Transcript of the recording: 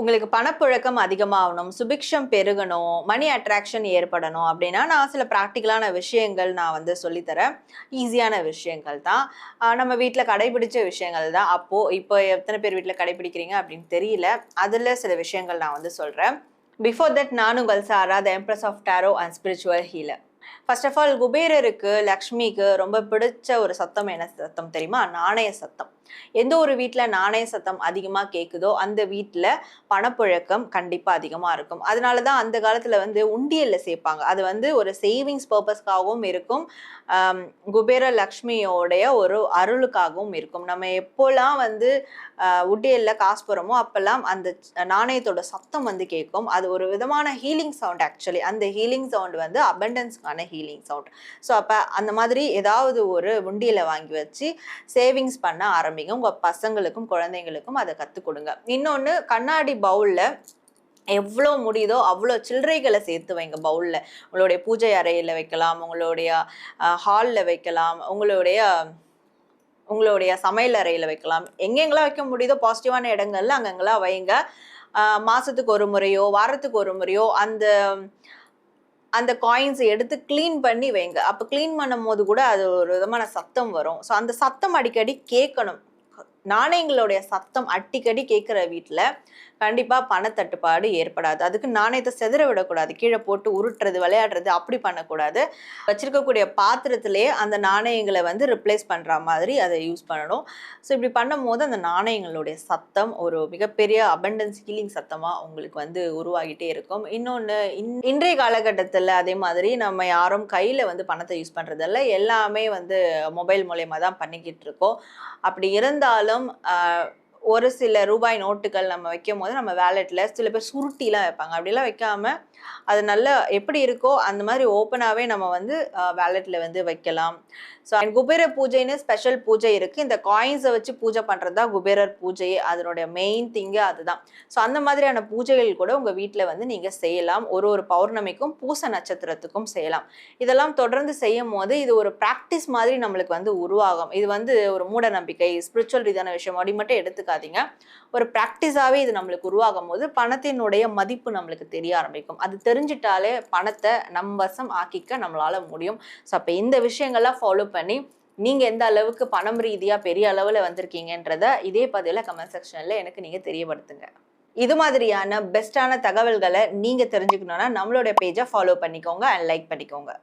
உங்களுக்கு பணப்புழக்கம் அதிகமாகணும், சுபிக்ஷம் பெருகணும், மணி அட்ராக்ஷன் ஏற்படணும் அப்படின்னா, நான் சில ப்ராக்டிக்கலான விஷயங்கள் நான் வந்து சொல்லித்தரேன். ஈஸியான விஷயங்கள் தான். நம்ம வீட்ல கடைபிடிச்ச விஷயங்கள் தான். இப்போ எத்தனை பேர் வீட்ல கடைபிடிக்கிறீங்க அப்படின்னு தெரியல. அதுல சில விஷயங்கள் நான் வந்து சொல்றேன். பிஃபோர் தட் நான் உங்கள் Sara, the empress of tarot and spiritual healer. First of all குபேரருக்கு, லக்ஷ்மிக்கு ரொம்ப பிடிச்ச ஒரு சத்தம் என்ன சத்தம் தெரியுமா? நாணய சத்தம். எந்த ஒரு வீட்ல நாணய சத்தம் அதிகமா கேக்குதோ அந்த வீட்ல பணப்புழக்கம் கண்டிப்பா அதிகமா இருக்கும். அதனாலதான் அந்த காலத்துல வந்து உண்டியல்ல சேர்ப்பாங்க. அது வந்து ஒரு சேவிங்ஸ் பர்பஸ்க்காகவும் இருக்கும். குபேர லக்ஷ்மியோடைய ஒரு அருளுக்காகவும் இருக்கும். நம்ம எப்போல்லாம் வந்து உண்டியல்ல காசு போறோமோ அப்பெல்லாம் அந்த நாணயத்தோட சத்தம் வந்து கேட்கும். அது ஒரு விதமான ஹீலிங் சவுண்ட். ஆக்சுவலி அந்த ஹீலிங் சவுண்ட் வந்து அபண்டன்ஸ்க்கான ஹீலிங் சவுண்ட். ஸோ அப்ப அந்த மாதிரி ஏதாவது ஒரு உண்டியலை வாங்கி வச்சு சேவிங்ஸ் பண்ண ஆரம்பிங்க. உங்க பசங்களுக்கும் குழந்தைங்களுக்கும் அதை கற்றுக் கொடுங்க. இன்னொன்று, கண்ணாடி பவுல்ல எவ்வளோ முடியுதோ அவ்வளோ சில்லறைகளை சேர்த்து வைங்க பவுல்ல. உங்களுடைய பூஜை அறையில வைக்கலாம், உங்களுடைய ஹாலில் வைக்கலாம், உங்களுடைய சமையல் அறையில வைக்கலாம். எங்கெங்கெல்லாம் வைக்க முடியுதோ பாசிட்டிவான இடங்கள்ல அங்கங்கெல்லாம் வைங்க. மாசத்துக்கு ஒரு முறையோ வாரத்துக்கு ஒரு முறையோ அந்த அந்த காயின்ஸ் எடுத்து கிளீன் பண்ணி வைங்க. அப்ப கிளீன் பண்ணும் போது கூட அது ஒரு விதமான சத்தம் வரும். ஸோ அந்த சத்தம் அடிக்கடி கேட்கணும். நாணயங்களுடைய சத்தம் அடிக்கடி கேட்கிற வீட்டுல கண்டிப்பா பணத்தட்டுப்பாடு ஏற்படாது. அதுக்கு நாணயத்தை செதற விடக்கூடாது. கீழே போட்டு உருட்டுறது, விளையாடுறது அப்படி பண்ணக்கூடாது. வச்சிருக்கக்கூடிய பாத்திரத்திலேயே அந்த நாணயங்களை வந்து ரிப்ளேஸ் பண்ற மாதிரி அதை யூஸ் பண்ணணும். ஸோ இப்படி பண்ணும் போது அந்த நாணயங்களுடைய சத்தம் ஒரு மிகப்பெரிய அபண்டன்ஸ் ஹீலிங் சத்தமா உங்களுக்கு வந்து உருவாகிட்டே இருக்கும். இன்னொன்று, இன்றைய காலகட்டத்தில் அதே மாதிரி நம்ம யாரும் கையில வந்து பணத்தை யூஸ் பண்றதில்ல. எல்லாமே வந்து மொபைல் மூலயமா தான் பண்ணிக்கிட்டு இருக்கோம். அப்படி இருந்தாலும் ஒரு சில ரூபாய் நோட்டுகள் நம்ம வைக்கும் போது நம்ம வேலெட்ல சில பேர் சுருட்டிலாம் வைப்பாங்க. அப்படிலாம் வைக்காம அது நல்லா எப்படி இருக்கோ அந்த மாதிரி ஓப்பனாகவே நம்ம வந்து வேலெட்ல வந்து வைக்கலாம். ஸோ குபேர பூஜைன்னு ஸ்பெஷல் பூஜை இருக்கு. இந்த காயின்ஸை வச்சு பூஜை பண்றது தான் குபேரர் பூஜை. அதனுடைய மெயின் திங்கு அதுதான். ஸோ அந்த மாதிரியான பூஜைகள் கூட உங்க வீட்டில் வந்து நீங்க செய்யலாம். ஒரு பௌர்ணமிக்கும் பூச நட்சத்திரத்துக்கும் செய்யலாம். இதெல்லாம் தொடர்ந்து செய்யும் போது இது ஒரு ப்ராக்டிஸ் மாதிரி நம்மளுக்கு வந்து உருவாகும். இது வந்து ஒரு மூட நம்பிக்கை, ஸ்பிரிச்சுவல் ரீதியான விஷயம் அப்படி மட்டும் எடுத்துக்காதீங்க. ஒரு ப்ராக்டிஸாவே இது நம்மளுக்கு உருவாகும் போது பணத்தினுடைய மதிப்பு நம்மளுக்கு தெரிய ஆரம்பிக்கும். அது தெரிஞ்சிட்டாலே பணத்தை நம் வசம் ஆக்கிக்க நம்மளால முடியும். ஸோ அப்போ இந்த விஷயங்கள்லாம் ஃபாலோ பண்ணி நீங்க எந்த அளவுக்கு பணம் ரீதியா பெரிய அளவுல வந்திருக்கீங்கன்றத இதே பதிவுல கமெண்ட் செக்ஷன்ல எனக்கு நீங்க தெரியப்படுத்துங்க. இது மாதிரியான பெஸ்டான தகவல்களை நீங்க தெரிஞ்சுக்கணும்னா நம்மளுடைய பேஜை ஃபாலோ பண்ணிக்கோங்க அண்ட் லைக் பண்ணிக்கோங்க.